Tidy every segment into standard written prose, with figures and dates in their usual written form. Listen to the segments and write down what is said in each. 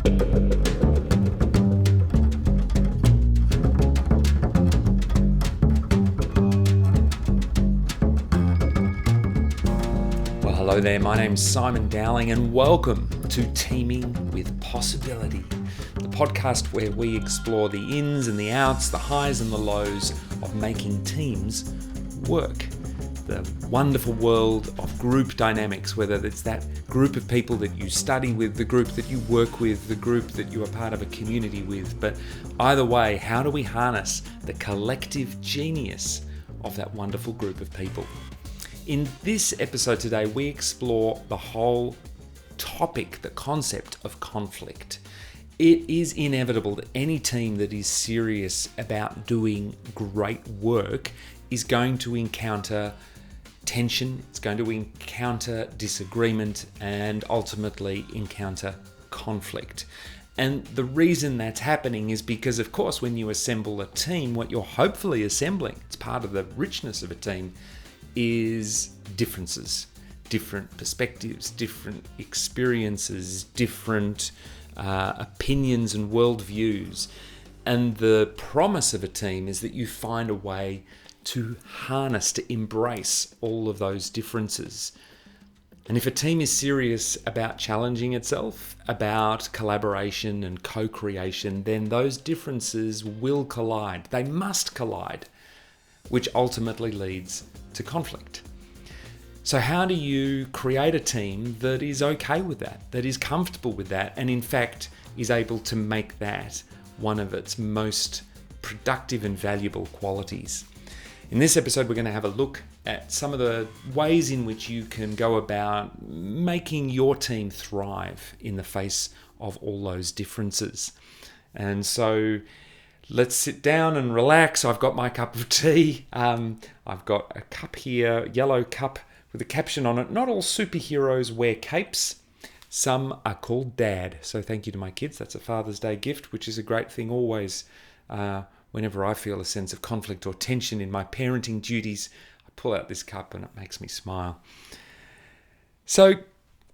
Well, hello there. My name's Simon Dowling, and welcome to Teaming with Possibility, the podcast where we explore the ins and the outs, the highs and the lows of making teams work. The wonderful world of group dynamics, whether it's that group of people that you study with, the group that you work with, the group that you are part of a community with. But either way, how do we harness the collective genius of that wonderful group of people? In this episode today, we explore the whole topic, the concept of conflict. It is inevitable that any team that is serious about doing great work is going to encounter tension, it's going to encounter disagreement, and ultimately encounter conflict. And the reason that's happening is because, of course, when you assemble a team, what you're hopefully assembling, it's part of the richness of a team, is differences, different perspectives, different experiences, different opinions and worldviews. And the promise of a team is that you find a way to harness, to embrace all of those differences. And if a team is serious about challenging itself, about collaboration and co-creation, then those differences will collide. They must collide, which ultimately leads to conflict. So how do you create a team that is okay with that is comfortable with that, and in fact is able to make that one of its most productive and valuable qualities? In this episode, we're going to have a look at some of the ways in which you can go about making your team thrive in the face of all those differences. And so let's sit down and relax. I've got my cup of tea. I've got a cup here, yellow cup with a caption on it. Not all superheroes wear capes. Some are called Dad. So thank you to my kids. That's a Father's Day gift, which is a great thing always. Whenever I feel a sense of conflict or tension in my parenting duties, I pull out this cup and it makes me smile. So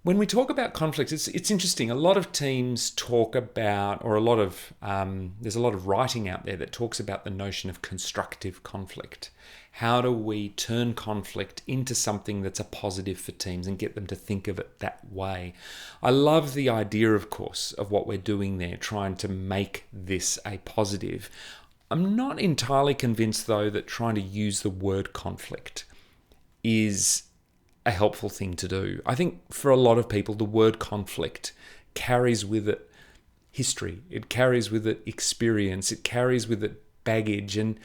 when we talk about conflict, it's interesting. A lot of teams talk about, or there's a lot of writing out there that talks about the notion of constructive conflict. How do we turn conflict into something that's a positive for teams and get them to think of it that way? I love the idea, of course, of what we're doing there, trying to make this a positive. I'm not entirely convinced, though, that trying to use the word conflict is a helpful thing to do. I think for a lot of people, the word conflict carries with it history, it carries with it experience, it carries with it baggage, and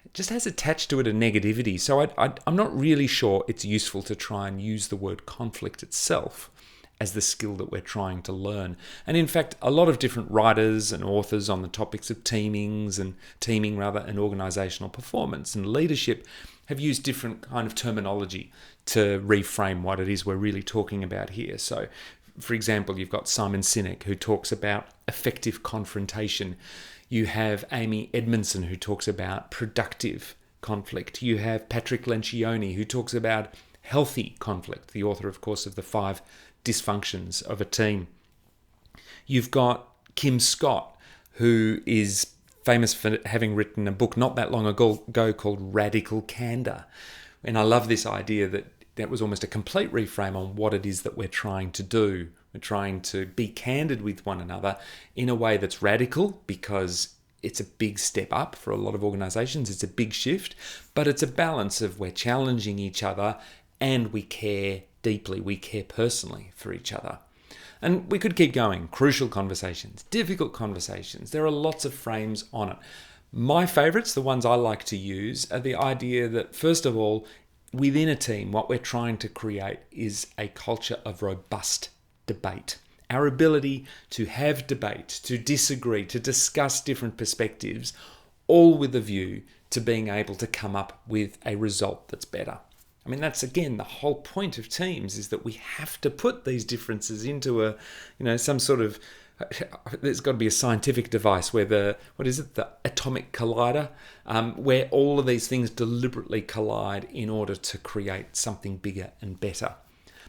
it just has attached to it a negativity. So I'm not really sure it's useful to try and use the word conflict itself as the skill that we're trying to learn. And in fact, a lot of different writers and authors on the topics of teaming and organizational performance and leadership have used different kind of terminology to reframe what it is we're really talking about here. So, for example, you've got Simon Sinek, who talks about effective confrontation. You have Amy Edmondson, who talks about productive conflict. You have Patrick Lencioni, who talks about healthy conflict, the author, of course, of the 5 dysfunctions of a team. You've got Kim Scott, who is famous for having written a book not that long ago called Radical Candor. And I love this idea that was almost a complete reframe on what it is that we're trying to do. We're trying to be candid with one another in a way that's radical, because it's a big step up for a lot of organizations. It's a big shift, but it's a balance of we're challenging each other and we care deeply, we care personally for each other. And we could keep going. Crucial conversations, difficult conversations. There are lots of frames on it. My favorites, the ones I like to use, are the idea that, first of all, within a team, what we're trying to create is a culture of robust debate. Our ability to have debate, to disagree, to discuss different perspectives, all with a view to being able to come up with a result that's better. I mean, that's, again, the whole point of teams, is that we have to put these differences into some sort of, there's got to be a scientific device where the atomic collider, where all of these things deliberately collide in order to create something bigger and better.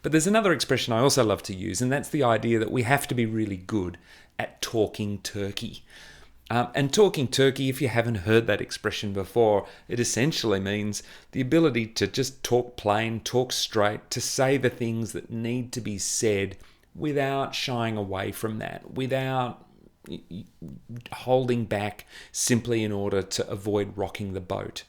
But there's another expression I also love to use, and that's the idea that we have to be really good at talking turkey. And talking turkey, if you haven't heard that expression before, it essentially means the ability to just talk plain, talk straight, to say the things that need to be said without shying away from that, without holding back simply in order to avoid rocking the boat.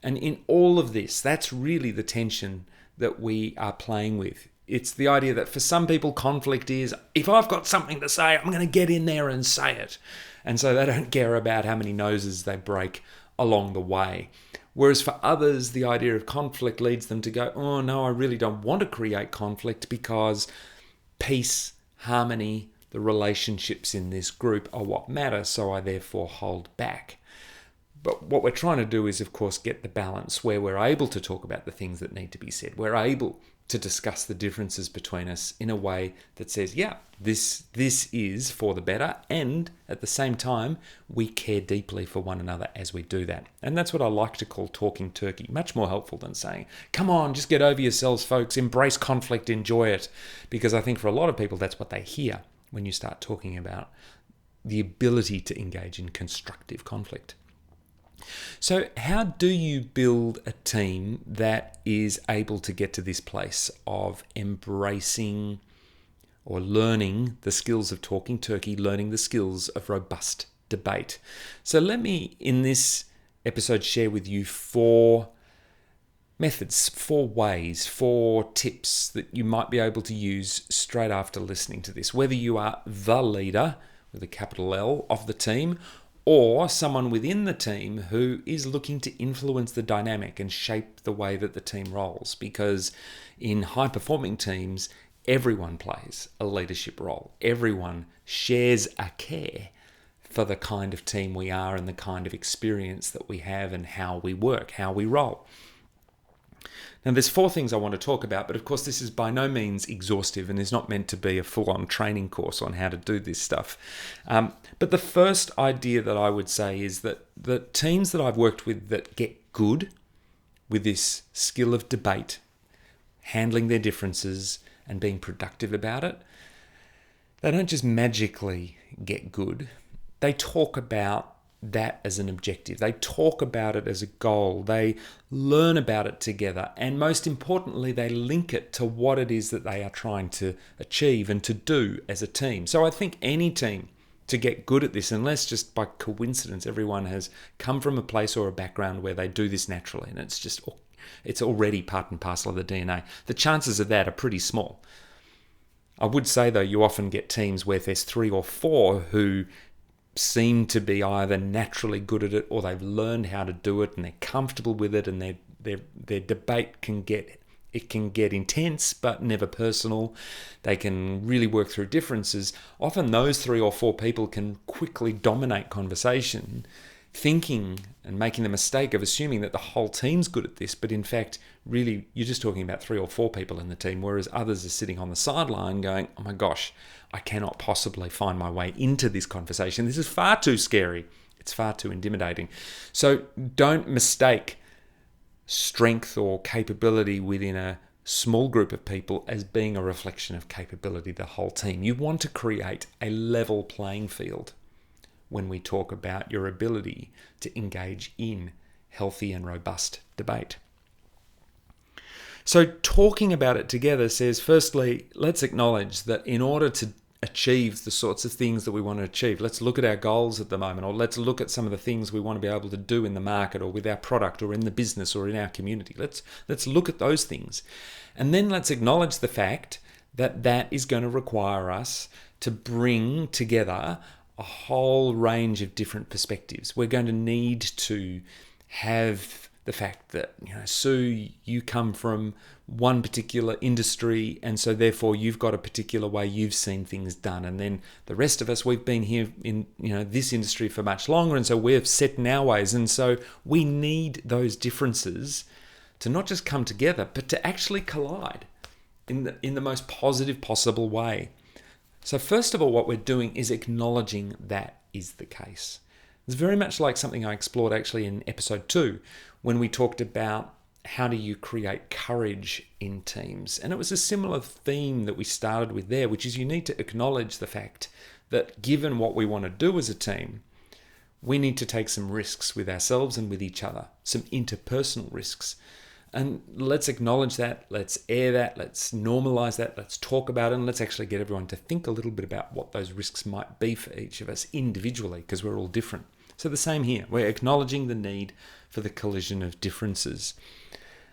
And in all of this, that's really the tension that we are playing with. It's the idea that for some people, conflict is, if I've got something to say, I'm going to get in there and say it. And so they don't care about how many noses they break along the way. Whereas for others, the idea of conflict leads them to go, oh no, I really don't want to create conflict because peace, harmony, the relationships in this group are what matter, so I therefore hold back. But what we're trying to do is, of course, get the balance where we're able to talk about the things that need to be said. We're able to discuss the differences between us in a way that says, yeah, this is for the better, and at the same time, we care deeply for one another as we do that. And that's what I like to call talking turkey, much more helpful than saying, come on, just get over yourselves, folks, embrace conflict, enjoy it. Because I think for a lot of people, that's what they hear when you start talking about the ability to engage in constructive conflict. So how do you build a team that is able to get to this place of embracing or learning the skills of talking turkey, learning the skills of robust debate? So let me, in this episode, share with you 4 methods, 4 ways, 4 tips that you might be able to use straight after listening to this. Whether you are the leader, with a capital L, of the team, or someone within the team who is looking to influence the dynamic and shape the way that the team rolls. Because in high-performing teams, everyone plays a leadership role. Everyone shares a care for the kind of team we are and the kind of experience that we have and how we work, how we roll. Now, there's 4 things I want to talk about, but of course this is by no means exhaustive and is not meant to be a full-on training course on how to do this stuff. But the first idea that I would say is that the teams that I've worked with that get good with this skill of debate, handling their differences and being productive about it, they don't just magically get good. They talk about that as an objective. They talk about it as a goal. They learn about it together. And most importantly, they link it to what it is that they are trying to achieve and to do as a team. So I think any team to get good at this, unless just by coincidence everyone has come from a place or a background where they do this naturally and it's already part and parcel of the DNA, the chances of that are pretty small. I would say, though, you often get teams where there's 3 or 4 who seem to be either naturally good at it or they've learned how to do it and they're comfortable with it, and their debate can get intense but never personal. They can really work through differences. Often those 3 or 4 people can quickly dominate conversation, thinking and making the mistake of assuming that the whole team's good at this, but in fact really you're just talking about 3 or 4 people in the team, whereas others are sitting on the sideline going, oh my gosh, I cannot possibly find my way into this conversation. This is far too scary. It's far too intimidating. So don't mistake strength or capability within a small group of people as being a reflection of capability of the whole team. You want to create a level playing field when we talk about your ability to engage in healthy and robust debate. So talking about it together says, firstly, let's acknowledge that in order to achieve the sorts of things that we want to achieve, let's look at our goals at the moment, or let's look at some of the things we want to be able to do in the market or with our product or in the business or in our community. Let's look at those things. And then let's acknowledge the fact that that is going to require us to bring together a whole range of different perspectives. We're going to need to have the fact that, Sue, you come from one particular industry, and so therefore you've got a particular way you've seen things done. And then the rest of us, we've been here in this industry for much longer, and so we're set in our ways. And so we need those differences to not just come together, but to actually collide in the most positive possible way. So first of all, what we're doing is acknowledging that is the case. It's very much like something I explored actually in episode 2, when we talked about how do you create courage in teams? And it was a similar theme that we started with there, which is you need to acknowledge the fact that given what we want to do as a team, we need to take some risks with ourselves and with each other, some interpersonal risks. And let's acknowledge that, let's air that, let's normalize that, let's talk about it, and let's actually get everyone to think a little bit about what those risks might be for each of us individually, because we're all different. So the same here, we're acknowledging the need for the collision of differences.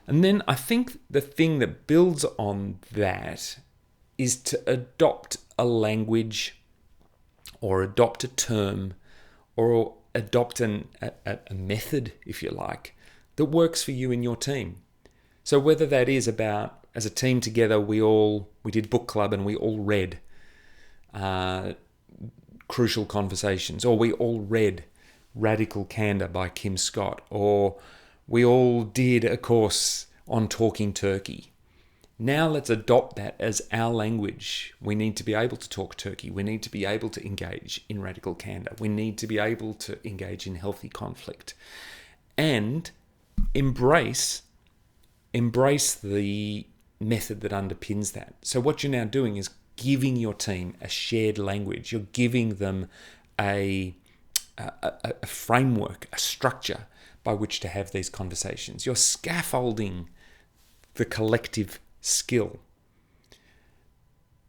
And then I think the thing that builds on that is to adopt a language or adopt a term or adopt a method, if you like, that works for you and your team. So whether that is about, as a team together, we did book club and we all read Crucial Conversations, or we all read Radical Candor by Kim Scott, or we all did a course on talking turkey. Now let's adopt that as our language. We need to be able to talk turkey. We need to be able to engage in radical candor. We need to be able to engage in healthy conflict. And embrace the method that underpins that. So what you're now doing is giving your team a shared language. You're giving them a framework, a structure by which to have these conversations. You're scaffolding the collective skill.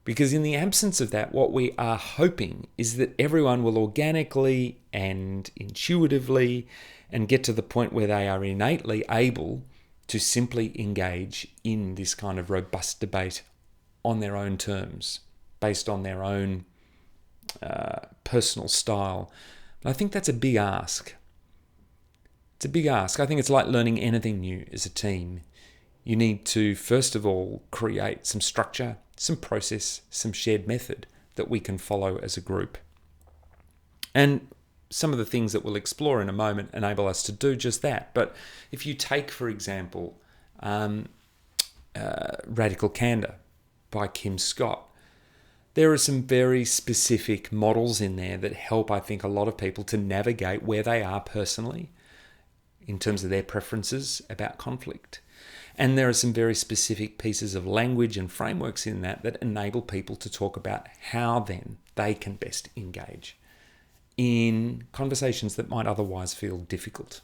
Because in the absence of that, what we are hoping is that everyone will organically and intuitively and get to the point where they are innately able to simply engage in this kind of robust debate on their own terms, based on their own personal style. But I think that's a big ask. It's a big ask. I think it's like learning anything new as a team. You need to, first of all, create some structure, some process, some shared method that we can follow as a group. And some of the things that we'll explore in a moment enable us to do just that. But if you take, for example, Radical Candor by Kim Scott, there are some very specific models in there that help, I think, a lot of people to navigate where they are personally in terms of their preferences about conflict. And there are some very specific pieces of language and frameworks in that enable people to talk about how then they can best engage in conversations that might otherwise feel difficult.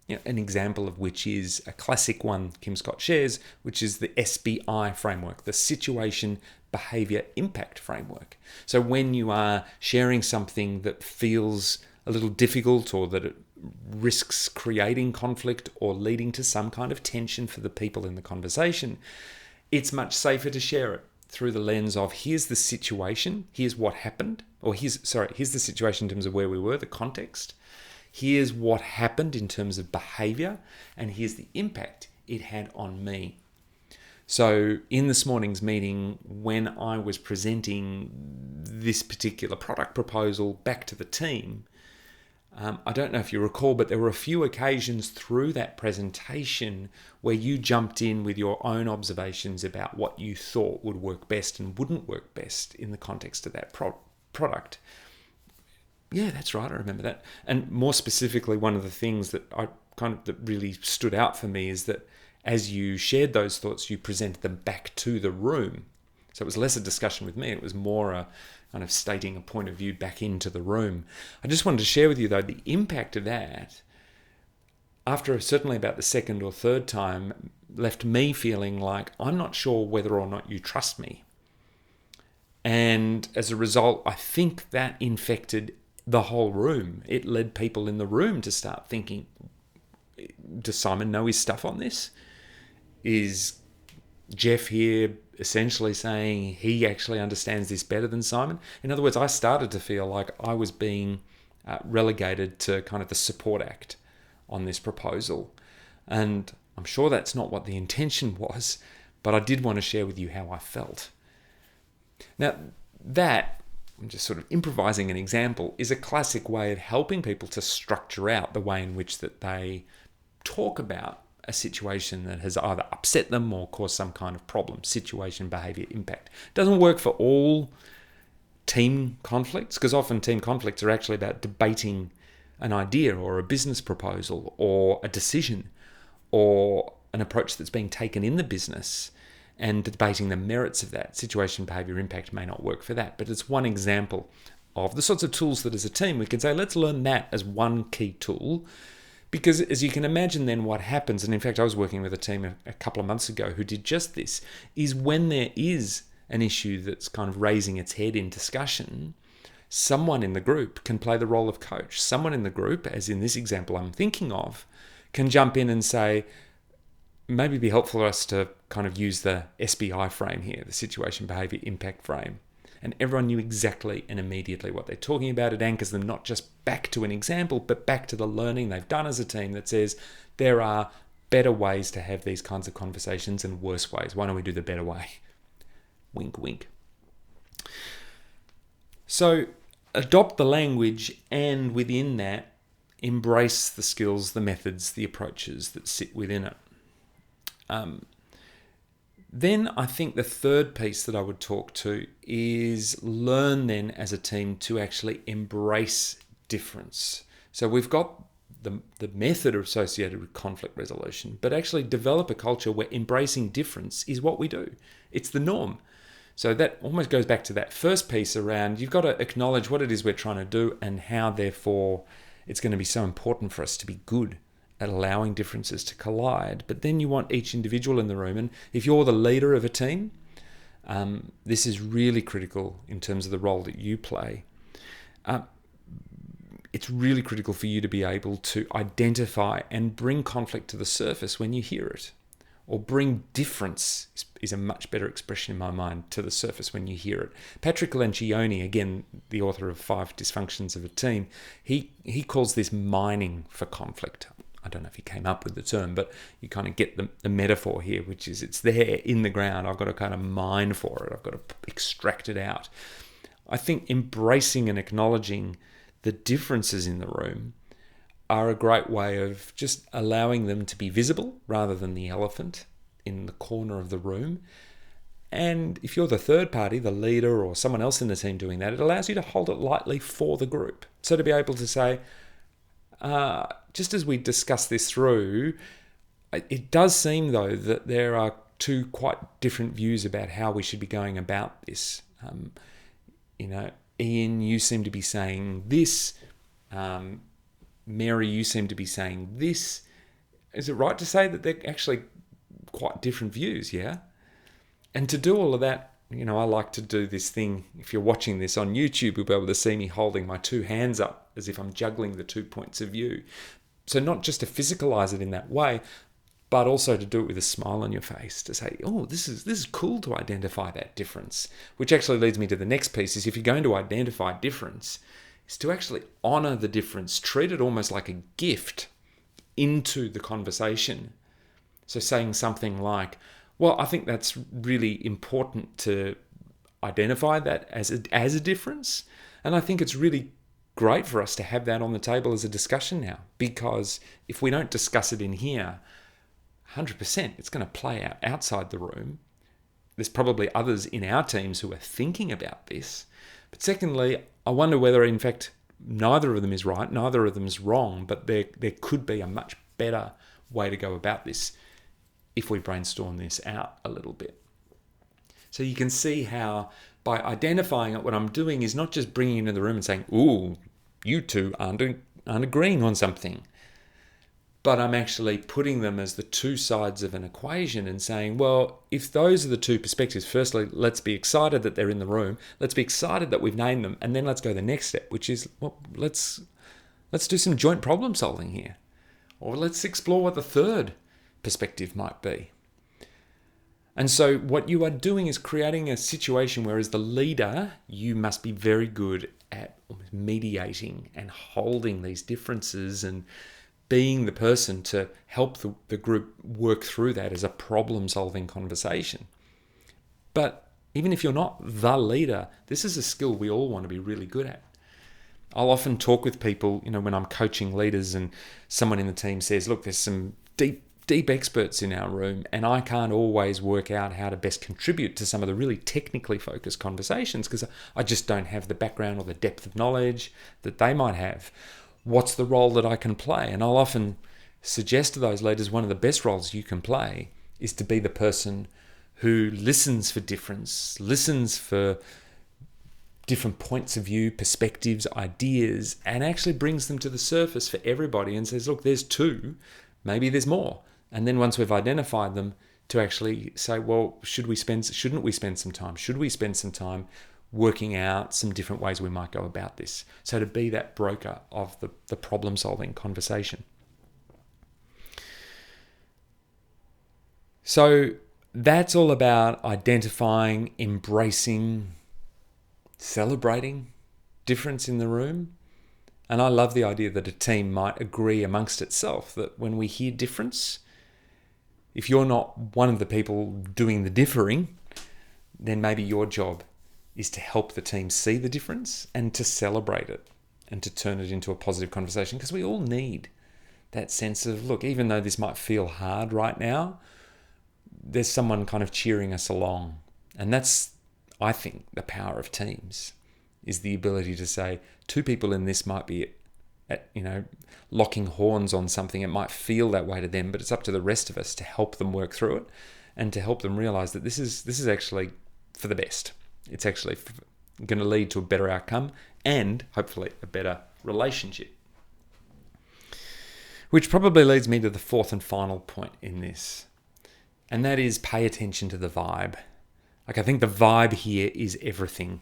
An example of which is a classic one Kim Scott shares, which is the SBI framework, the Situation Behavior Impact Framework. So when you are sharing something that feels a little difficult, or that it risks creating conflict or leading to some kind of tension for the people in the conversation, it's much safer to share it through the lens of here's the situation, here's what happened, or here's the situation in terms of where we were, the context, here's what happened in terms of behavior, and here's the impact it had on me. So in this morning's meeting, when I was presenting this particular product proposal back to the team, I don't know if you recall, but there were a few occasions through that presentation where you jumped in with your own observations about what you thought would work best and wouldn't work best in the context of that product. Yeah, that's right, I remember that. And more specifically, one of the things that that really stood out for me is that as you shared those thoughts, you presented them back to the room. So it was less a discussion with me, it was more a kind of stating a point of view back into the room. I just wanted to share with you, though, the impact of that, after certainly about the second or third time, left me feeling like I'm not sure whether or not you trust me. And as a result, I think that infected the whole room. It led people in the room to start thinking, does Simon know his stuff on this? Is Jeff here essentially saying he actually understands this better than Simon? In other words, I started to feel like I was being relegated to kind of the support act on this proposal. And I'm sure that's not what the intention was, but I did want to share with you how I felt. Now, that, I'm just sort of improvising an example, is a classic way of helping people to structure out the way in which that they talk about a situation that has either upset them or caused some kind of problem. Situation, behavior, impact. It doesn't work for all team conflicts, because often team conflicts are actually about debating an idea or a business proposal or a decision or an approach that's being taken in the business and debating the merits of that. Situation, behavior, impact may not work for that, but it's one example of the sorts of tools that as a team we can say, let's learn that as one key tool. Because as you can imagine then what happens, and in fact I was working with a team a couple of months ago who did just this, is when there is an issue that's kind of raising its head in discussion, someone in the group can play the role of coach. Someone in the group, as in this example I'm thinking of, can jump in and say, maybe it'd be helpful for us to kind of use the SBI frame here, the situation, behavior, impact frame. And everyone knew exactly and immediately what they're talking about. It anchors them not just back to an example, but back to the learning they've done as a team that says there are better ways to have these kinds of conversations and worse ways. Why don't we do the better way? Wink, wink. So adopt the language, and within that, embrace the skills, the methods, the approaches that sit within it. Then I think the third piece that I would talk to is learn then as a team to actually embrace difference. So we've got the method associated with conflict resolution, but actually develop a culture where embracing difference is what we do. It's the norm. So that almost goes back to that first piece around you've got to acknowledge what it is we're trying to do and how therefore it's going to be so important for us to be good at allowing differences to collide. But then you want each individual in the room, and if you're the leader of a team, this is really critical in terms of the role that you play. It's really critical for you to be able to identify and bring conflict to the surface when you hear it, or bring difference is a much better expression in my mind, to the surface when you hear it. Patrick Lencioni, again, the author of 5 Dysfunctions of a Team, he calls this mining for conflict. I don't know if he came up with the term, but you kind of get the metaphor here, which is it's there in the ground. I've got to kind of mine for it. I've got to extract it out. I think embracing and acknowledging the differences in the room are a great way of just allowing them to be visible rather than the elephant in the corner of the room. And if you're the third party, the leader or someone else in the team doing that, it allows you to hold it lightly for the group. So to be able to say, just as we discuss this through, it does seem, though, that there are 2 quite different views about how we should be going about this. Ian, you seem to be saying this. Mary, you seem to be saying this. Is it right to say that they're actually quite different views, yeah? And to do all of that, I like to do this thing. If you're watching this on YouTube, you'll be able to see me holding my 2 hands up as if I'm juggling the 2 points of view. So not just to physicalize it in that way, but also to do it with a smile on your face, to say, oh, this is cool to identify that difference. Which actually leads me to the next piece, is if you're going to identify difference, is to actually honor the difference, treat it almost like a gift into the conversation. So saying something like, well, I think that's really important to identify that as a difference. And I think it's really great for us to have that on the table as a discussion now, because if we don't discuss it in here, 100% it's going to play out outside the room. There's probably others in our teams who are thinking about this. But secondly, I wonder whether, in fact, neither of them is right, neither of them is wrong, but there could be a much better way to go about this if we brainstorm this out a little bit. So you can see how by identifying it, what I'm doing is not just bringing it into the room and saying, ooh, you two aren't agreeing on something. But I'm actually putting them as the 2 sides of an equation and saying, well, if those are the 2 perspectives, firstly, let's be excited that they're in the room. Let's be excited that we've named them. And then let's go the next step, which is, well, let's do some joint problem solving here. Or let's explore what the third perspective might be. And so what you are doing is creating a situation where, as the leader, you must be very good at mediating and holding these differences and being the person to help the group work through that as a problem-solving conversation. But even if you're not the leader, this is a skill we all want to be really good at. I'll often talk with people, when I'm coaching leaders and someone in the team says, look, there's some deep experts in our room, and I can't always work out how to best contribute to some of the really technically focused conversations because I just don't have the background or the depth of knowledge that they might have. What's the role that I can play? And I'll often suggest to those leaders one of the best roles you can play is to be the person who listens for difference, listens for different points of view, perspectives, ideas, and actually brings them to the surface for everybody and says, look, there's two, maybe there's more. And then once we've identified them, to actually say, well, shouldn't we spend some time? Should we spend some time working out some different ways we might go about this? So to be that broker of the problem-solving conversation. So that's all about identifying, embracing, celebrating difference in the room. And I love the idea that a team might agree amongst itself that when we hear difference, if you're not one of the people doing the differing, then maybe your job is to help the team see the difference and to celebrate it and to turn it into a positive conversation, because we all need that sense of, look, even though this might feel hard right now, there's someone kind of cheering us along. And that's, I think, the power of teams, is the ability to say two people in this might be locking horns on something. It might feel that way to them, but it's up to the rest of us to help them work through it and to help them realize that this is actually for the best. It's actually going to lead to a better outcome and hopefully a better relationship. Which probably leads me to the fourth and final point in this, and that is pay attention to the vibe. Like, I think the vibe here is everything.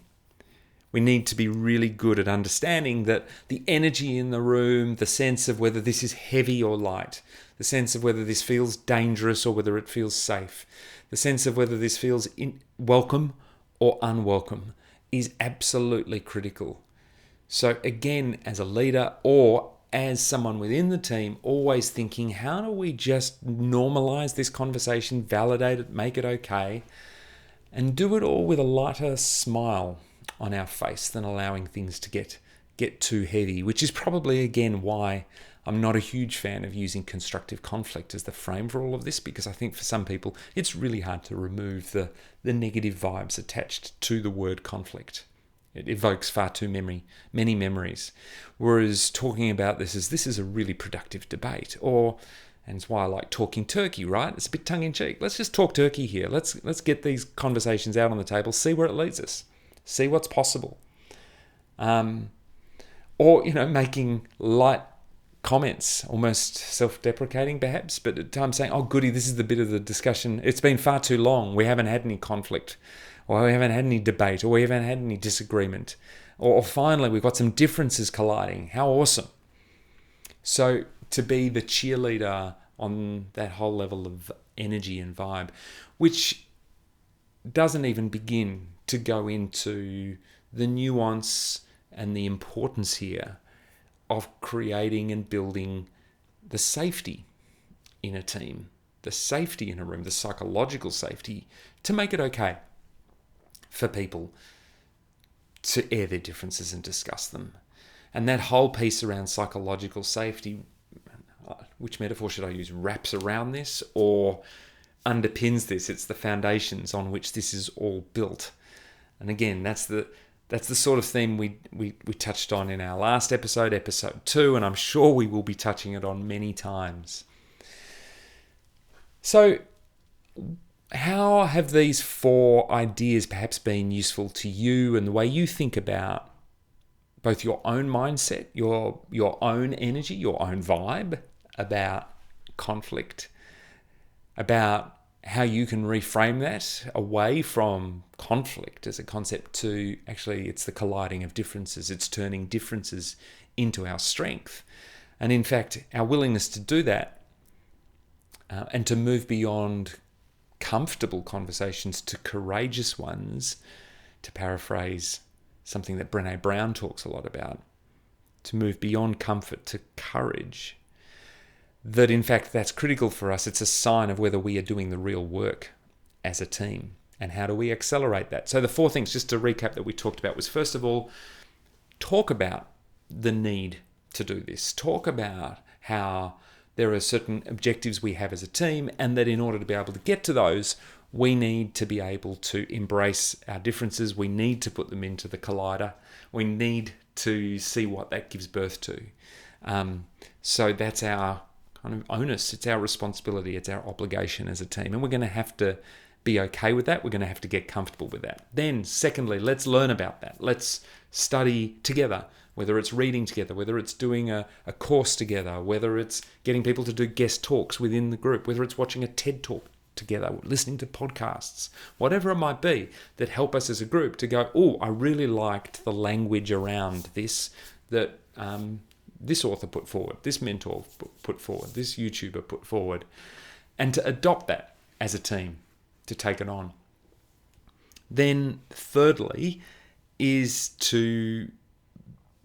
We need to be really good at understanding that the energy in the room, the sense of whether this is heavy or light, the sense of whether this feels dangerous or whether it feels safe, the sense of whether this feels welcome or unwelcome is absolutely critical. So again, as a leader or as someone within the team, always thinking, how do we just normalize this conversation, validate it, make it okay, and do it all with a lighter smile on our face than allowing things to get too heavy, which is probably, again, why I'm not a huge fan of using constructive conflict as the frame for all of this, because I think for some people, it's really hard to remove the negative vibes attached to the word conflict. It evokes far too many memories. Whereas talking about this is a really productive debate, and it's why I like talking turkey, right? It's a bit tongue-in-cheek. Let's just talk turkey here. Let's get these conversations out on the table, see where it leads us, see what's possible. Or making light comments, almost self-deprecating perhaps, but at times saying, oh goody, this is the bit of the discussion. It's been far too long. We haven't had any conflict, or we haven't had any debate, or we haven't had any disagreement, or finally we've got some differences colliding. How awesome. So to be the cheerleader on that whole level of energy and vibe, which doesn't even begin to go into the nuance and the importance here of creating and building the safety in a team, the safety in a room, the psychological safety to make it okay for people to air their differences and discuss them. And that whole piece around psychological safety, which metaphor should I use, wraps around this or underpins this. It's the foundations on which this is all built. And again, that's the sort of theme we touched on in our last episode 2, and I'm sure we will be touching it on many times. So how have these 4 ideas perhaps been useful to you and the way you think about both your own mindset, your own energy, your own vibe about conflict, about how you can reframe that away from conflict as a concept to actually it's the colliding of differences. It's turning differences into our strength. And in fact, our willingness to do that and to move beyond comfortable conversations to courageous ones, to paraphrase something that Brené Brown talks a lot about, to move beyond comfort to courage. That in fact that's critical for us. It's a sign of whether we are doing the real work as a team. And how do we accelerate that? So the 4 things, just to recap, that we talked about was, first of all, talk about the need to do this. Talk about how there are certain objectives we have as a team, and that in order to be able to get to those, we need to be able to embrace our differences. We need to put them into the collider. We need to see what that gives birth to. So that's our kind of onus. It's our responsibility. It's our obligation as a team. And we're going to have to be okay with that. We're going to have to get comfortable with that. Then, secondly, let's learn about that. Let's study together, whether it's reading together, whether it's doing a course together, whether it's getting people to do guest talks within the group, whether it's watching a TED talk together, listening to podcasts, whatever it might be that help us as a group to go, oh, I really liked the language around this that this author put forward, this mentor put forward, this YouTuber put forward, and to adopt that as a team, to take it on. Then thirdly is to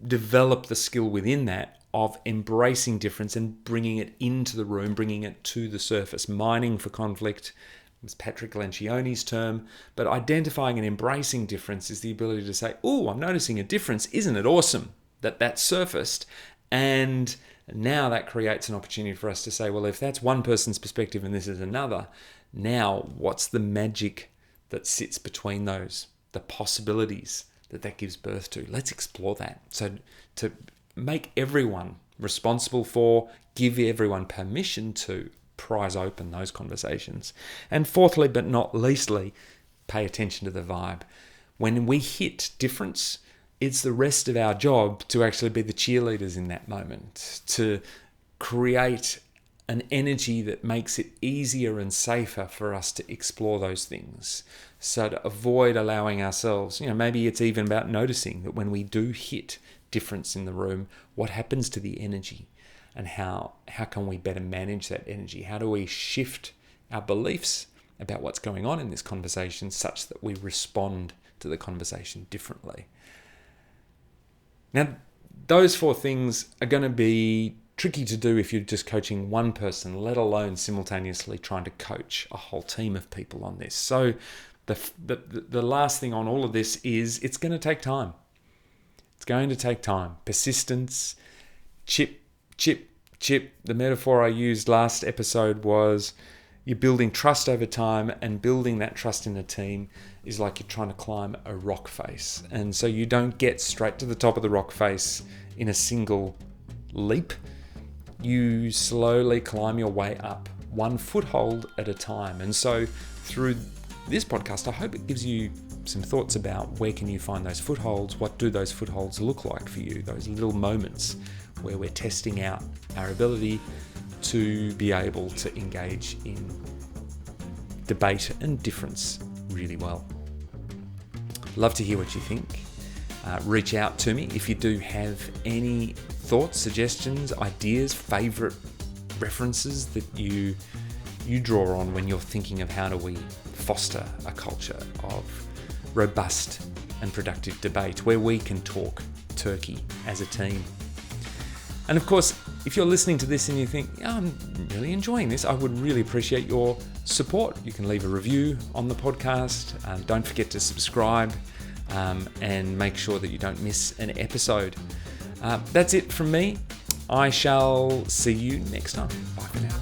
develop the skill within that of embracing difference and bringing it into the room, bringing it to the surface. Mining for conflict was Patrick Lencioni's term, but identifying and embracing difference is the ability to say, oh, I'm noticing a difference. Isn't it awesome that surfaced? And now that creates an opportunity for us to say, well, if that's one person's perspective and this is another, now what's the magic that sits between those, the possibilities that gives birth to? Let's explore that. So to make everyone responsible for, give everyone permission to prise open those conversations. And fourthly, but not leastly, pay attention to the vibe. When we hit difference, it's the rest of our job to actually be the cheerleaders in that moment, to create an energy that makes it easier and safer for us to explore those things. So to avoid allowing ourselves, maybe it's even about noticing that when we do hit difference in the room, what happens to the energy, and how can we better manage that energy? How do we shift our beliefs about what's going on in this conversation such that we respond to the conversation differently? Now, those four things are going to be tricky to do if you're just coaching one person, let alone simultaneously trying to coach a whole team of people on this. So the last thing on all of this is it's going to take time. It's going to take time. Persistence, chip. The metaphor I used last episode was you're building trust over time, and building that trust in a team is like you're trying to climb a rock face. And so you don't get straight to the top of the rock face in a single leap. You slowly climb your way up, one foothold at a time. And so through this podcast, I hope it gives you some thoughts about where can you find those footholds, what do those footholds look like for you, those little moments where we're testing out our ability to be able to engage in debate and difference really well. Love to hear what you think. Reach out to me if you do have any thoughts, suggestions, ideas, favourite references that you draw on when you're thinking of how do we foster a culture of robust and productive debate where we can talk turkey as a team. And of course, if you're listening to this and you think, I'm really enjoying this, I would really appreciate your support. You can leave a review on the podcast. Don't forget to subscribe and make sure that you don't miss an episode. That's it from me. I shall see you next time. Bye for now.